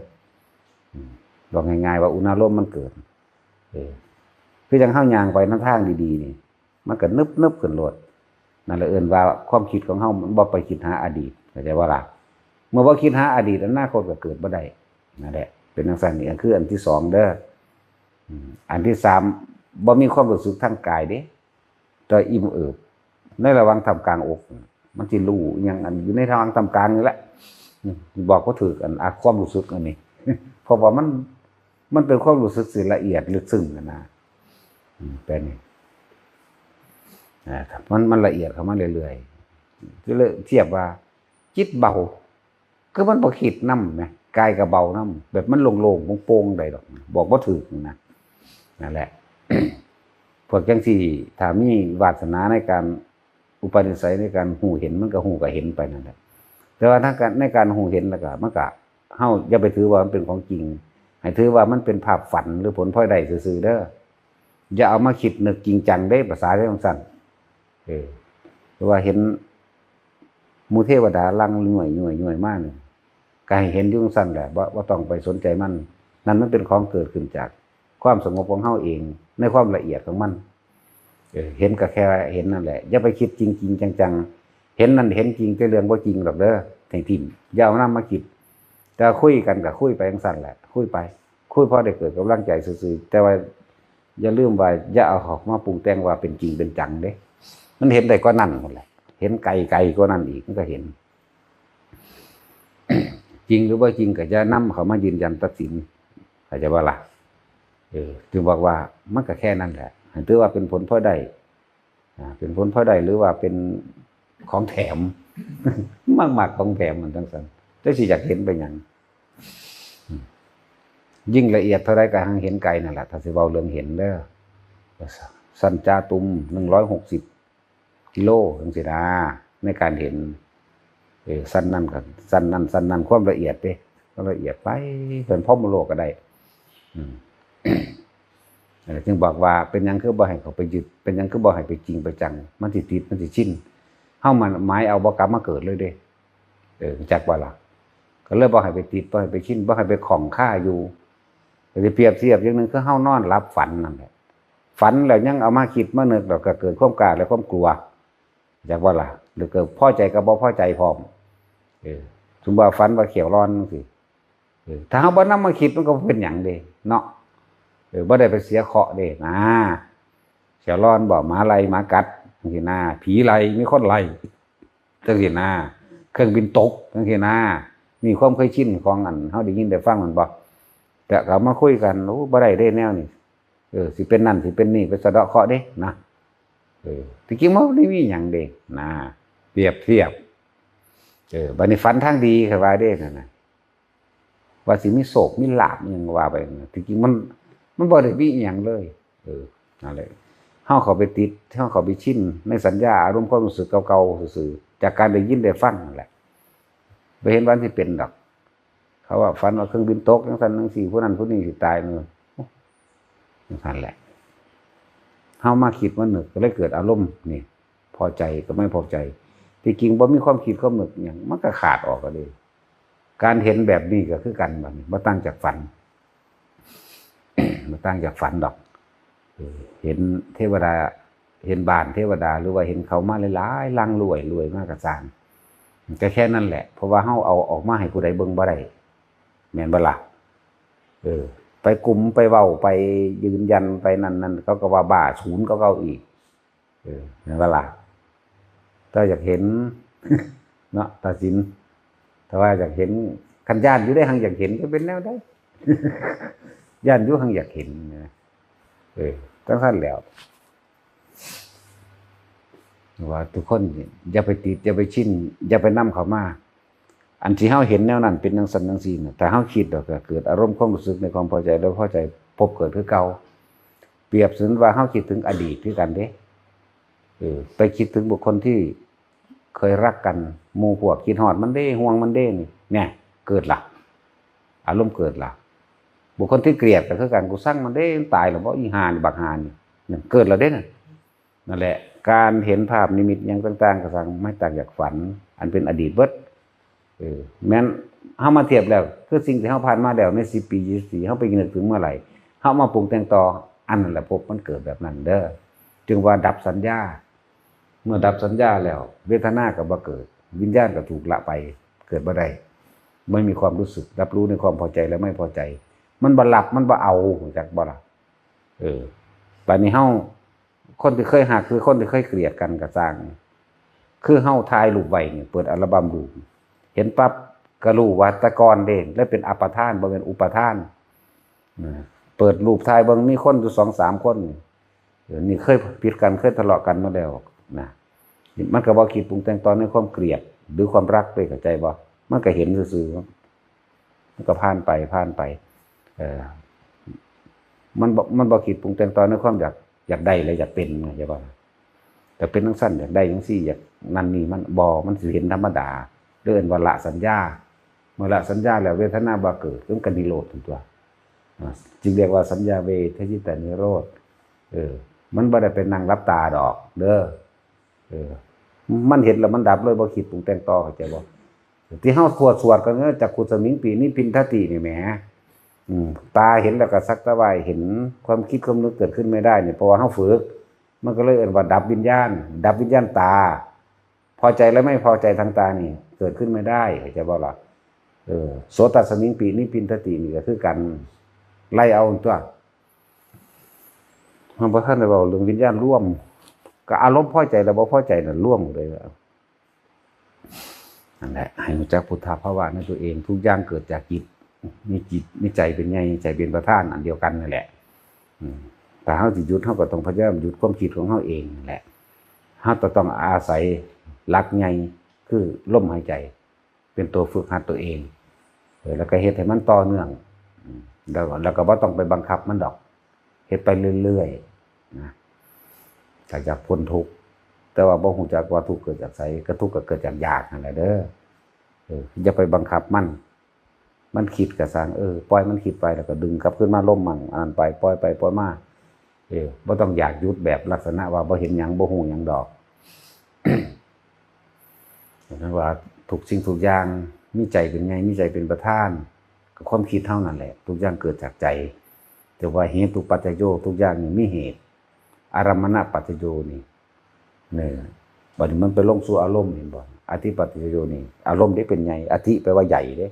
บอกง่ายๆว่าอุณาโลมมันเกิดคือจังเฮาย่างไปในทางดีๆนี่มันก็นึบๆขึ้นโลดนั่นแหละเอิ้นว่าความคิดของเฮามันบ่ไปคิดหาอดีตเข้าใจบ่ล่ะเมื่อบ่คิดหาอดีตอนาคตก็เกิดบ่ได้นั่นแหละเป็นจังซั่นนี่คืออันที่2เด้ออันที่3บ่มีความรู้สึกทางกายเด้แต่อิ่มเอิบในระหว่างทำกลางอกมันสิรู้อิหยังอันอยู่ในทางทำกลางนี่แหละบอกบ่ถูกอันความรู้สึกอันนี้เพราะว่ามันเป็นความรู้สึกที่ละเอียดลึกซึ้งนะเป็นนี่นะครับมันละเอียดเข้ามาเรื่อยๆคือเทียบว่าจิตเบาคือมันบ่คิดนำแหมกายก็เบานำแบบมันโล่งๆโปร่งๆได้ดอกบอกบ่ถูกนะนั่นแหละ พวกจังซี่ถ้ามีวาสนาในการอุปนิสัยในการหูเห็นมันก็หูก็เห็นไปนั่นแหละแต่ว่าถ้าในการหูเห็นแล้วก็มันก็เฮาอย่าไปถือว่ามันเป็นของจริงให้ถือว่ามันเป็นภาพฝันหรือผลพลอยได้ซื่อๆเด้ออย่าเอามาคิดนึกจริงจังได้ภาษาได้จังซั่นเพราะว่าเห็นหมู่เทวดาลังหน่วยมากนี่ก็ให้เห็นอยู่จังซั่นแหละว่าต้องไปสนใจมันนั่นมันเป็นของเกิดขึ้นจากความสงบของเฮาเองในความละเอียดของมันเห็นก็แค่เห็นนั่นแหละอย่าไปคิดจริงๆจังๆเห็นนั่นเห็นจริงแต่เรื่องบ่จริงหรอกเด้อให้ทิ่มอย่าเอานำมาคิดแต่คุยกันก็คุยไปจังซั่นแหละคุยไปคุยพอได้เกิดกำลังใจซื่อๆแต่ว่าอย่าลืมว่าอย่าเอาออกมาปรุงแต่งว่าเป็นจริงเป็นจังเด้มันเห็นได้ก็นั่นหมดแหละเห็นไกลก็นั่นอีกมันก็เห็น จริงหรือว่าจริงก็จะนำเขามายืนยันตัดสินเข้าใจบ่ล่ะจึงบอกว่ามันก็แค่นั้นแหละถือว่าเป็นผลพลอยได้เป็นผลพลอยได้หรือว่าเป็นของแถม มากๆของแถมมันทั้งนั้นแต่สิอยากเห็นไปหยังยิ่งละเอียดเท่าไรก็หังเห็นไกลนั่นแหละถ้าสิเว้าเรื่องเห็นเด้อสัญจาตุม160กิโลจังซี่นะในการเห็นสั้นนั่นก็สั้นนั่นความละเอียดเด้ความละเอียดไปเพิ่นพรหมโลกก็ได้จึงบอกว่าเป็นหยังคือบ่ให้เขาไปยึดเป็นหยังคือบ่ให้ไปจริงไปจังมันสิติดมันสิชินเฮามันหมายเอาบ่กลับมาเกิดเลยเด้จักว่าล่ะก็เลยบ่ให้ไปติดบ่ให้ไปชินบ่ให้ไปของค่าอยู่สิเปรียบเทียบอย่างนึงคือเฮานอนหลับฝันนั่นแหละฝันแล้วยังเอามาคิดมานึกแล้วก็เกิดความกล้าและความกลัวจักว่าล่ะหรือเกิดพอใจกับบ่พอใจพร้อมสมมุติว่าฝันว่าเขียวร้อนจังซี่ถ้าเฮาบ่นำมาคิดมันก็เป็นหยังเด้เนาะบ่ได้ไปเสียเคราะห์เด้นะเขียวร้อนบ่หมาไล่หมากัดจังซี่นะผีไล่มีคนไล่จังซี่นะเครื่องบินตกจังซี่นะนี่ความเคยชินของอันเฮาได้ยินได้ฟังมันบ่แต่ก็มาคุยกันโอ้บ่ได้เด้แนวนี้สิเป็นนั่นสิเป็นนี่ไปสะเดาะเคราะห์เด้นะที่จริงมันไม่มีหยังเด้นะเปรียบเทียบบัดนี้ฝันทางดีคือว่าเด้นั่นน่ะว่าสิมีโศกมีลาภหยังว่าไปที่จริงมันบ่ได้มีอีหยังเลยนั่นแหละเฮาเข้าไปติดเฮาเข้าไปชินในสัญญาอารมณ์ความรู้สึกเก่าๆซื่อๆจากการได้ยินได้ฟังนั่นแหละบ่เห็นว่าสิเป็นดอก เขาว่าฝันว่าเครื่องบินตกจังซั่นจังซี่ผู้นั้นผู้นี้สิตายมื้อจังซั่นแหละเฮามาคิดมานึกก็เลยเกิดอารมณ์นี่พอใจก็ไม่พอใจที่จริงบ่มีความคิดความนึกหยังมันก็ขาดออกก็เลยการเห็นแบบนี้ก็คือกันบัดนี้บ่ต่างจากฝัน บ่ต่างจากฝันดอกเห็นเทวดาเห็นบ้านเทวดาหรือว่าเห็นเขามาหลายๆลังรวยมากก็สร้างก็แค่นั้นแหละเพราะว่าเฮาเอาออกมาให้ผู้ใดเบิ่งบ่ได้แม่นบ่ล่ะไปกลุ่มไปเว้าไปยืนยันไปนั่นเขาก็ว่าบ้าศูนย์ก็อีกแม่นบ่ล่ะถ้าอยากเห็น เนาะตัดสินถ้าว่าอยากเห็นคันญาติอยู่ได้หังอยากเห็นก็เป็นแนวได้ ญาติอยู่หังอยากเห็นนะตั้งท่านแล้วว่าทุกคนอย่าไปติดอย่าไปชินอย่าไปนำเขามาอันที่เฮาเห็นแนวนั้นเป็นจังซั่นจังซี่น่ะแต่เฮาคิดดอกก็เกิดอารมณ์ความรู้สึกในความพอใจแล้วพอใจพบเกิดคือเก่าเปรียบเสมือนว่าเฮาคิดถึงอดีตคือกันเด้ไปคิดถึงบุคคลที่เคยรักกันหมู่พวกคิดฮอดมันเด้ห่วงมันเด้นี่เนี่ยเกิดล่ะอารมณ์เกิดล่ะบุคคลที่เกลียดก็คือกันกูสั่งมันเด้ตายแล้วบ่อีห่านี่บักห่านี่นั่นเกิดแล้วเด้นั่นแหละการเห็นภาพนิมิตอย่างต่างๆก็สั่งไม่ต่างจากฝันอันเป็นอดีตเบิดแม้นเฮามาเทียบแล้วคือสิ่งที่เฮาผ่านมาแล้วใน10 ปี20 ปีเฮาไปนึกถึงเมื่อไหร่เฮามาปรุงแต่งต่ออันนั้นแหละพบมันเกิดแบบนั้นเด้อจึงว่าดับสัญญาเมื่อดับสัญญาแล้วเวทนาก็บ่เกิดวิญญาณก็ถูกละไปเกิดบ่ได้ไม่มีความรู้สึกรับรู้ในความพอใจและไม่พอใจมันบ่หลับมันบ่เอาจักบ่ล่ะบัดนี้เฮาคนที่เคยหักคือคนที่เคยเกลียดกันก็สร้างคือเฮาถ่ายรูปไว้นี่เปิดอัลบั้มดูเห็นปั๊บก็รู้ว่าแตะกอนเด้แล้วเป็นอัปทานบ่แม่นอุปทานเปิดรูปถ่ายเบิ่งมีคนอยู่ 2-3 คนนี่เคยผิดกันเคยทะเลาะกันมาแล้วนะมันก็บ่คิดปรุงแต่งตอนในความเกลียดหรือความรักไปเข้าใจบ่มันก็เห็นซื่อๆมันก็ผ่านไปมันบ่คิดปรุงแต่งตอนในความอยากได้และอยากเป็นเข้าใจบ่แต่เป็นจังซั่นอยากได้จังซี่อยากนั่นนี่มันสิเห็นธรรมดาเดินว่าละสัญญาเมื่อละสัญญาแล้วเวทนาบ่เกิดก็นิโรธตัวจึงเรียกว่าสัญญาเวทยิตานิโรธมันบ่ได้เป็นนั่งรับตาดอกเด้อมันเห็นแล้วมันดับเลยบ่คิดปรุงแต่งต่อเข้าใจบ่ที่เฮาสวดกันจักขุสมิงปีนิพินทตินี่แหมตาเห็นแล้วก็สักแต่ว่าเห็นความคิดความนึกเกิดขึ้นไม่ได้เนี่ยเพราะว่าเฮาฝึกมันก็เลยเอิ้นว่าดับวิญญาณตาพอใจและไม่พอใจทางตานี่เกิดขึ้นไม่ได้เข้าใจบ่ล่ะโสตัสมิงปีนิพินทตินี่ก็คือกันไล่เอาตัวมันบ่ทันได้เว้าเรื่องวิญญาณร่วมก็อารมณ์พอใจและบ่พอใจนั่นร่วมเลยนั่นแหละให้รู้จักพุทธภาวะในตัวเองทุกอย่างเกิดจากจิตมีจิตมีใจเป็นไงใจเป็นประธานอันเดียวกันนั่นแหละแต่เฮาสิหยุดเฮาก็ต้องพยายามหยุดความคิดของเฮาเองนั่นแหละเฮาต้องอาศัยหลักใหญ่คือลมหายใจเป็นตัวฝึกหัดตัวเองแล้วก็เฮ็ดให้มันต่อเนื่องแล้วก็บ่ต้องไปบังคับมันดอกเฮ็ดไปเรื่อยๆนะถ้าอยากพ้นทุกข์แต่ว่าบ่ฮู้จักว่าทุกข์เกิดจากไสก็ทุกข์ก็เกิดจากอยากนั่นแหละเด้ออย่าไปบังคับมันคิดก็สร้างปล่อยมันคิดไปแล้วก็ดึงกลับขึ้นมาลมมันอ่านไปปล่อยไปปล่อยมาบ่ต้องอยากหยุดแบบลักษณะว่าบ่เห็นหยังบ่ฮู้หยังดอก นั้นว่าทุกสิ่งทุกอย่างมีใจเป็นไงมีใจเป็นประธานก็ความคิดเท่านั้นแหละทุกอย่างเกิดจากใจแต่ว่าเหตุปัจจโยทุกอย่างนี่มีเหตุอารมณปัจจโยนี่บัดนี้มันไปลงสู่อารมณ์เห็นบ่อธิปัจจโยนี่อารมณ์ได้เป็นไงอธิแปลว่าใหญ่เด้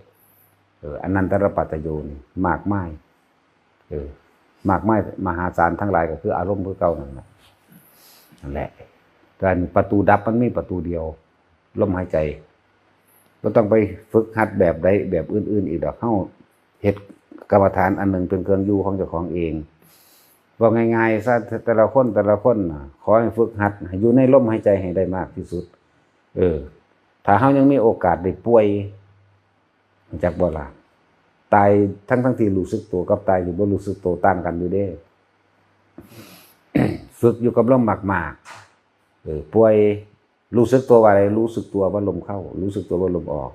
อนันตรปัจจโยนี่มากมายมากมายมหาศาลทั้งหลายก็คืออารมณ์คือเก่านั่นแหละการประตูดับมันมีประตูเดียวลมหายใจบ่ต้องไปฝึกหัดแบบใดแบบอื่นๆอีกดอกเฮาเฮ็ดกรรมฐานอันหนึ่งเป็นเครื่องอยู่ของเจ้าของเองว่าง่ายๆซะแต่ละคนขอให้ฝึกหัดให้อยู่ในลมหายใจให้ได้มากที่สุดถ้าเฮายังมีโอกาสได้ป่วยจักบ่ล่ะตายทั้งที่รู้สึกตัวกับตายที่บ่รู้สึกตัวต่างกันอยู่เด้ ฝึกอยู่กับลมมากๆป่วยรู้สึกตัวว่าอะไรรู้สึกตัวว่าลมเข้ารู้สึกตัวว่าลมออก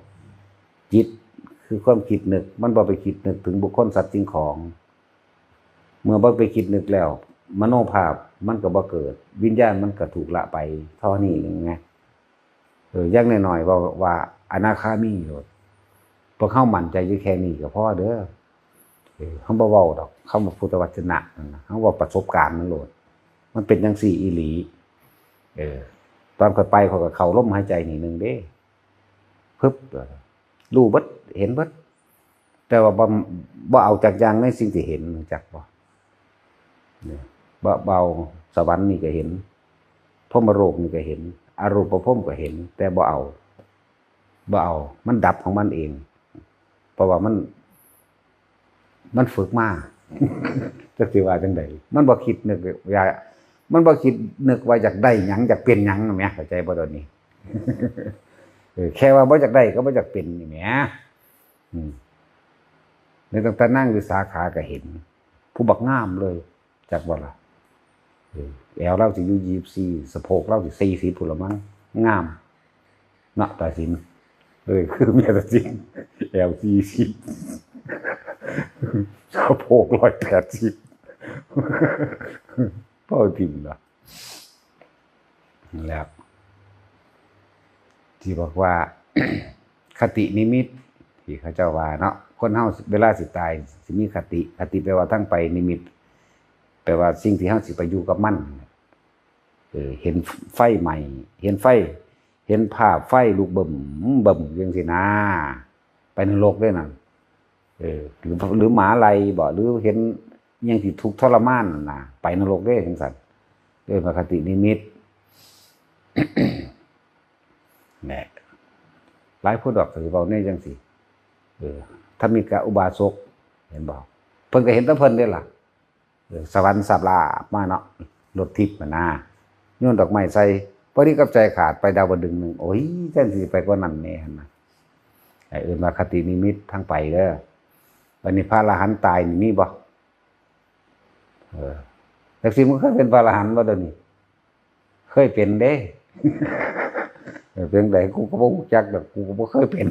จิต คือความคิดนึกมันบ่ไปคิดนึกถึงบุคคลสัตว์สิ่งของเมื่อบ่ไปคิดนึกแล้วมโนภาพมันก็บ่เกิดวิญญาณมันก็ถูกละไปเท่านี้นึงไงอย่างน้อยๆว่าอนาคามีโลดพวกเฮามั่นใจอยู่แค่นี้ก็พอเด้อเฮาบ่เว้าดอกคำว่าพุทธวจนะนั่นน่ะเฮาเว้าประสบการณ์มันโลดมันเป็นจังซี่อีหลีตอนค่อยไปเขาก็เข้าลมหายใจนี่นึงเด้ปึ๊บรู้เบิดเห็นเบิดแต่ว่าบ่เอาจากอย่างในสิ่งที่เห็นจักบ่เบาสวรรค์นี่ก็เห็นพรหมโลกนี่ก็เห็นอรูปภพก็เห็นแต่บ่เอามันดับของมันเองเพราะว่ามันฝึกมาจักสิว่าจังได๋มันบ่คิดนึกว่ามันบ่คิดนึกว่าอยากได้หยังอยากเป็นหยังแหมเข้าใจบ่ตอนนี้แค่ว่าบ่อยากได้ก็บ่อยากเป็นนี่แหมในตั้งแต่นั่งอยู่สาขาก็เห็นผู้บักงามเลยจักบ่ล่ะแอวเราสิอยู่24สะโพกเราสิ40พุ่นละมั้งงามเนาะตาสินคือเมียตาสินแอว40สะโพก180พ่อทิ่มล่ะแล้วที่บอกว่า คตินิมิตที่เขาเจ้าว่าเนาะคนเฮาเวลาสิตายสิมีคติแปลว่าทั้งไปนิมิตแปลว่าสิ่งที่เฮาสิไปอยู่กับมันเห็นไฟใหม่เห็นไฟเห็นภาพไฟลูกเบิ่มจังซี่นะไปนรกด้วยนั่นหรือหมาไล่บ่หรือเห็นอิหยังที่ทุกข์ทรมานน่ะไปนรกเด้จังซั่นว่าคตินิมิต แหน่หลายผู้ดอกก็สิเว้าแน่จังซี่ถ้ามีกะอุบาสกเห็นบ่เพิ่นก็เห็นแต่เพิ่นเด้ล่ะสวรรค์สับลามาเนาะรถทิพย์มานาโยนดอกไม้ใส่พอดีกับใจขาดไปดาวดึงนึงโอ้ยแท้สิไปกว่านั้นแน่หั่นน่ะว่าคตินิมิตทางไปเด้อวันนี้พระอรหันต์ตายนี่มีบ่แต่สิมึงเคยเป็นพระอรหันต์บ่เดี๋ยวนี้เคยเป็นเด้ เป็นไดกูก็บ่รู้จักดอกกูก็บ่เคยเป็น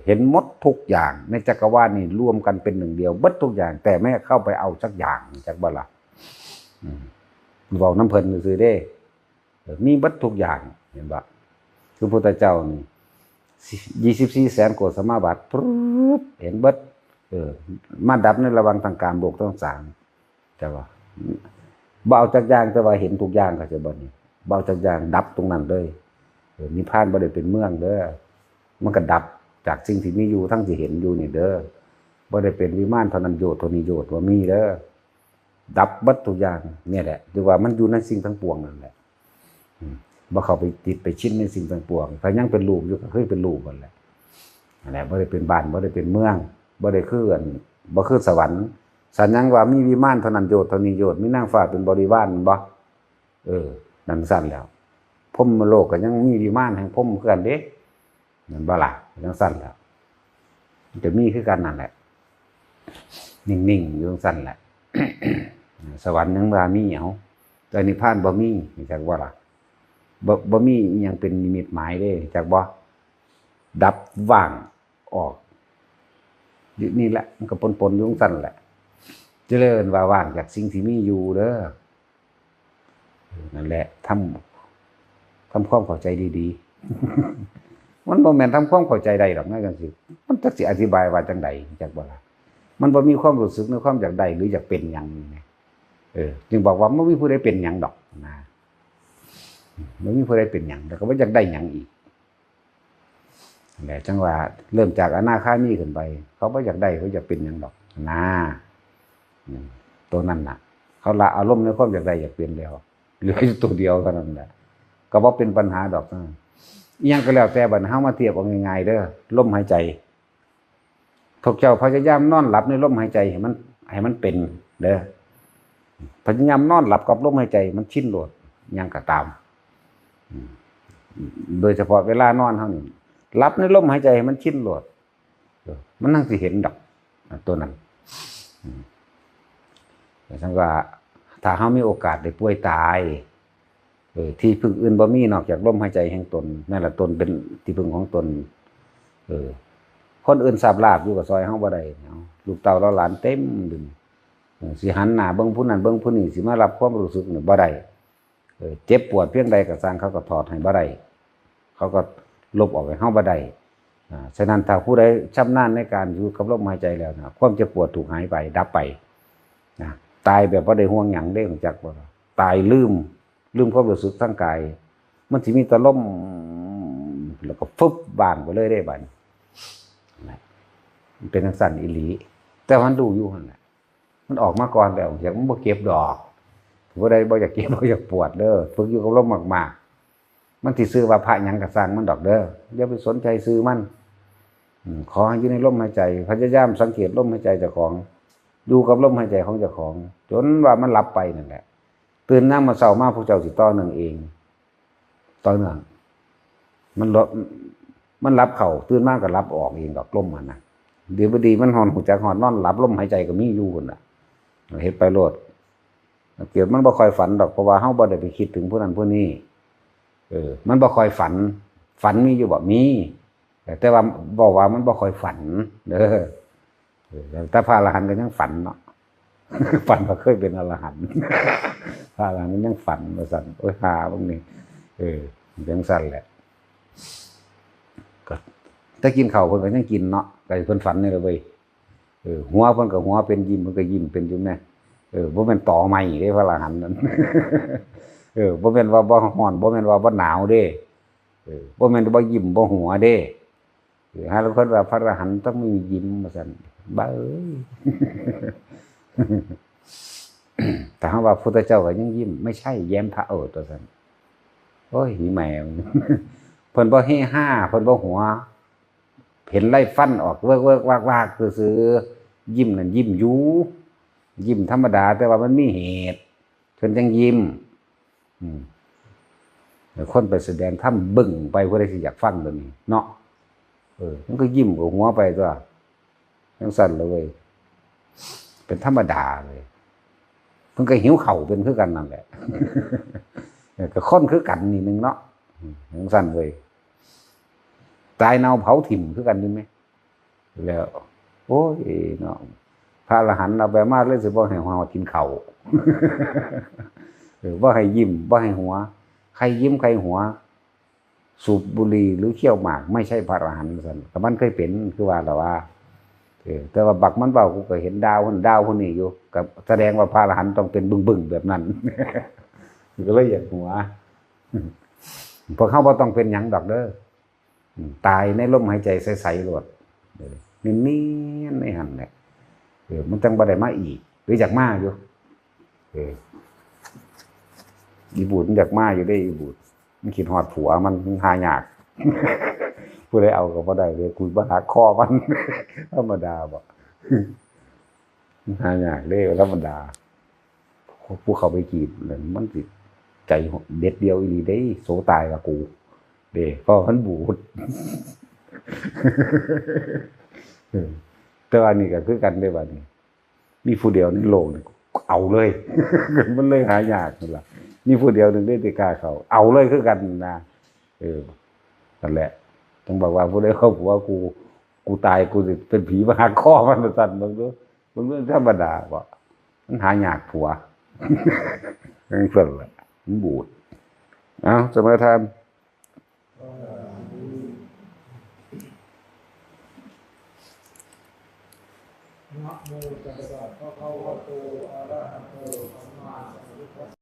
เห็นหมดทุกอย่างในจักรวาลนี่รวมกันเป็นหนึ่งเดียวเบิดทุกอย่างแต่ไม่เข้าไปเอาสักอย่างจักบ่ล่ะเว้าน้ำเพิ่นซื่อๆเด้มีเบิดทุกอย่างเห็นบ่คือพระพุทธเจ้านี่24แสนโกฏสมาบัติปึ๊บเห็นเบิดมาดับในระหว่างทางการโลกทั้งสามแต่ว่าบ่เอาจักอย่างแต่ว่าเห็นทุกอย่างก็จะบ่นี่บ่เอาจักอย่างดับตรงนั้นเลยนิพพานบ่ได้เป็นเมืองเด้อมันก็ดับจากสิ่งที่มีอยู่ทั้งที่เห็นอยู่นี่เด้อบ่ได้เป็นวิมานเท่านั้นโยชน์เท่านี้โยชน์ว่ามีเด้อดับเบิดทุกอย่างเนี่ยแหละคือว่ามันอยู่ในสิ่งทั้งปวงนั่นแหละบ่เข้าไปติดไปชินในสิ่งทั้งปวงถ้ายังเป็นรูปอยู่ก็คือเป็นรูปนั่นแหละนั่นแหละบ่ได้เป็นบ้านบ่ได้เป็นเมืองบ่ได้คือบ่คือสวรรค์สัญญังว่ามีวิมานเท่านั้นโยชน์เท่านี้โยชน์มีนางฟ้าเป็นบริวารบ่นั่นสั่นแล้วพรหมโลกก็ยังมีวิมานแห่งพรหมคือกันเด้นั่นบ่ล่ะจังสั่นแล้วมันจะมีคือกันนั่นแหละนิ่งๆอยู่จังสั่นแหละ สวรรค์ยังบ่มีเอาแต่นิพพานบ่มีจักว่าล่ะบ่มีอิหยังเป็นนิมิตหมายเด้จักบ่ดับว่างออกนี่แหละมันก็ปนๆอยู่จังสั่นแหละเจริญว่าว่างจากสิ่งที่มีอยู่เด้อนั่นแหละทำความเข้าใจดีๆ มันบ่แม่นทำความเข้าใจได้หรอกนะจังซี่มันจักสิอธิบายว่าจังไดจักบ่ล่ะมันบ่มีความรู้สึกในความอยากได้หรืออยากเป็นหยังนี่จึงบอกว่าบ่มีผู้ใดเป็นหยังดอกนะบ่มีผู้ใดเป็นหยังแต่ก็บ่อยากได้หยังอีกนั่นแหละจังว่าเริ่มจากอนาคามีขึ้นไปเขาบ่อยากได้เขาอยากเป็นหยังดอกนะตัวนั้นน่ะเขาละอารมณ์ในความอยากได้อยากเป็นแล้วเหลืออยู่ตัวเดียวเท่านั้นแหละก็บ่เป็นปัญหาดอกนะอีหยังก็แล้วแต่บัดเฮามาเทียบเอาง่ายๆเด้อลมหายใจพวกเจ้าพยายามนอนหลับในลมหายใจให้มันเป็นเด้อพยายามนอนหลับกับลมหายใจมันชินโลดหยังก็ตามโดยเฉพาะเวลานอนเฮานี่หลับในลมหายใจให้มันชินโลดมันนั่งสิเห็นดอกตัวนั้นแต่ทั้งว่าถ้าเฮามีโอกาสได้ป่วยตายที่พึ่งอื่นบ่มีนอกจากลมหายใจแห่งตนนั่นแหละตนเป็นที่พึ่งของตน คนอื่นสับลาบอยู่กับซอยเฮาบ่ได้เอาลูกเต่าเราหลานเต็มดึงสิหันหน้าเบิ่งผู้นั้นเบิ่งผู้นี้สิมารับความรู้สึกนี่บ่ได้เจ็บปวดเพียงใดก็สร้างเขาก็ถอดให้บ่ได้เขาก็ลบออกให้เฮาบ่ได้ฉะนั้นถ้าผู้ใดชำนาญในการอยู่กับลมหายใจแล้วนะความเจ็บปวดถูกหายไปดับไปนะตายแบบบ่ได้ห่วงหยังได้ของจักบ่ตายลืมความรู้สึกทางกายมันสิมีแต่ลมแล้วก็ฟึบบางไปเลยได้บัดมันเป็นจังซั่นอีหลีแต่มันดูอยู่หั่นแหละมันออกมาก่อนแล้วอยากมันบ่เก็บดอกผู้ใดบ่อยากเก็บบ่อยากปวดเด้อฝึกอยู่กับลมมากๆมันสิซื้อว่าพระหยังก็สร้างมันดอกเด้ออย่าไปสนใจซื้อมันขอให้อยู่ในลมหายใจพยายามสังเกตลมหายใจเจ้าของอยู่กับลมหายใจของเจ้าของจนว่ามันหลับไปนั่นแหละตื่นนำมาเช้ามาพวกเจ้าสิต่อเนื่องเองต่อเนื่องมันรับเข้าตื่นมาก็รับออกเองดอกลมมันน่ะเดี๋ยวบ่ดีมันหอนหูจักหอนนอนหลับลมหายใจก็มีอยู่พุ่นน่ะเฮ็ดไปโลดเกิดมันบ่ค่อยฝันดอกเพราะว่าเฮาบ่ได้ไปคิดถึงผู้นั้นผู้นี้มันบ่ค่อยฝันมีอยู่บ่มีแต่ว่าบอกว่ามันบ่ค่อยฝันเด้อแต่พระอรหันต์ก็ยังฝันเนาะ ฝันว่าเคยเป็นอรหันต์พระอรหันต์มันยังฝันว่าซั่นโอ้ยหาพวกนี้จังซั่นแหละก็ถ้ากินข้าวเพิ่นก็ยังกินเนาะก็เพิ่นฝันนี่ล่ะเว้ยหัวเพิ่นก็หัวเป็นยิ้มเพิ่นก็ยิ้มเป็นอยู่แน่บ่แม่นต่อไม้เด้พระอรหันต์นั่น บ่แม่นว่าบ่ร้อนบ่แม่นว่าบ่หนาวเด้บ่แม่นบ่ยิ้มบ่หัวเด้หาแล้วคนว่าพระอรหันต์ต้องมียิ้มว่าซั่นบ้าเอ้ย แต่เฮาว่าพุทธเจ้าก็ยังยิ้มไม่ใช่แย้มพระโอษฐ์ว่าซั่นโอ้ยหีแมว เพิ่นบ่เฮฮาเพิ่นบ่หัวเห็นไล่ฟันออกเวิกๆวากๆซื่อๆยิ้มนั่นยิ้มอยู่ยิ้มธรรมดาแต่ว่ามันมีเหตุเพิ่นจังยิ้มคนไปแสดงธรรมบึ้งไปผู้ใดสิอยากฟังตัวนี้เนาะมันก็ยิ้มกับหัวไปตัวจังซั่นเลยเป็นธรรมดาเลยเพิ่นก็หิวข้าวเป็นคือกันนั่นแหละ ก็คนคือกันนี่นึงเนาะจังซั่นเลยตายเนาเผาถิ่มคือกันนี่มั้ยแล้วโอ้ยเนาะพระอรหันต์เอาไปมาเลยสิบ่ให้หัวกินข้าว บ่ให้ยิ้มบ่ให้หัวใครยิ้มใครหัวสูบบุหรี่หรือเคี้ยวหมากไม่ใช่พระอรหันต์ซั่นก็มันเคยเป็นคือว่าล่ะว่าแต่ว่าบักมันเว้ากูก็เห็นดาวคนนี้อยู่ก็แสดงว่าพระอรหันต์ต้องเป็นบึ้งๆแบบนั้น ก็เลยอยากหัวพวกเขาบ่ต้องเป็นหยังดอกเด้อตายในลมหายใจใสๆโลดนิ่งๆในหั่นแหละมันจังบ่ได้มาอีกหรืออยากมาอยู่อีบูดมันอยากมาอยู่ได้อีบูดมันคิดฮอดผัวมันหายาก ผู้ใดเอาก็บ่ได้เลยกูบ่หาคอมัน ธรรมดาบ่หายากเด้ธรรมดาผู้เขาไปจีบมันสิใจเด็ดเดียวอีหลีเด้โสตายกับกูเด้เพราะมันบูด แต่ว่านี่ก็คือกันได้บัดนี้มีผู้เดียวในโลกนี่เอาเลย มันเลยหายากนั่นล่ะมีผู้เดียวนึงได้ติกล้าเขาเอาเลยคือกันนะนั่นแหละต้องบอกว่าผู้ใดเข้าผัวกูตายกูสิเป็นผีมาหาข้อมันสั่นมึงดูมันเรื่องธรรมดาบ่มันหายากผัว นั่นเพิ่นแหละมันบูดเอาสมทาน นะโมตัสสะภะคะวะโตอะระ